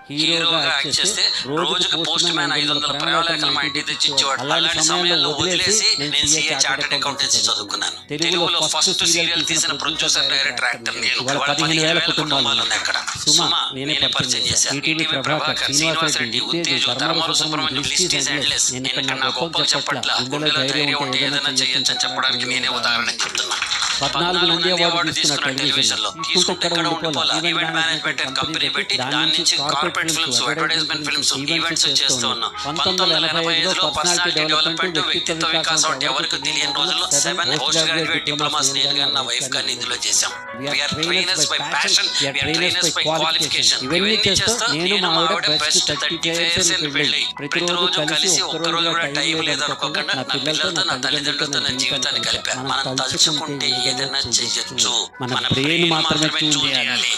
హీరోగా యాక్ట్ చేస్తే రోజుకి పోస్ట్ మ్యాన్ 500 ప్రేమలేఖలు మా ఇంటికి తెచ్చి ఇచ్చేవాడు. అలాంటి సమయంలో వదిలేసి నేను సిఏ చార్టెడ్ అకౌంటెన్సీ చదువుకున్నాను. తెలుగులో ఫస్ట్ సీరియల్ తీసిన ప్రొడ్యూసర్ డైరెక్టర్ యాక్టర్ నేను. 15,000 కుటుంబాలు ఉన్నాయి అక్కడ. సుమా నేనే పరిచయం చేశాను. ETV Prabhakar, Srinivas Reddy, ఉత్తేజు, Dharmala Subrahmanyam, list is endless. నేను ఇక్కడ నా గొప్పగా చెప్పట్లా, గుండెలో ధైర్యం ఉంటే ఏదైనా చేయొచ్చు అని చెప్పడానికి నేనే ఉదాహరణ చెప్తున్నా. 14 నంది అవార్డు తీసుకున్న టెలివిజన్లో తీసుకుంటే ఎక్కడ ఉండిపోలా. ఈవెంట్ మేనేజ్మెంట్ అండ్ కంపెనీ పెట్టి దాని నుంచి corporate films, advertisement films, events చేస్తూ ఉన్నాం. 1985లో పర్సనాలిటీ డెవలప్మెంట్, వ్యక్తిత్వ వికాసం అంటే ఎవరికి తెలియని రోజుల్లో 7 పోస్ట్ గ్రాడ్యుయేట్ డిప్లొమాస్ నేను కానీ నా వైఫ్ కానీ ఇందులో చేశాం. We are trainers by passion, we are trainers by qualification. ఇవన్నీ చేస్తూ నేను మా ఆవిడ బెస్ట్ 30 years in పెళ్ళి. ప్రతిరోజు కలిసి ఒక్కరోజు కూడా టైం లేదనుకోకుండా నా పిల్లలతో, నా తల్లిదండ్రులతో నా జీవితాన్ని కలిపాను. మనం తలుచుకుంటే ఏదైనా చెయ్యొచ్చు. మన బ్రెయిన్ మాత్రమే చూడాలి.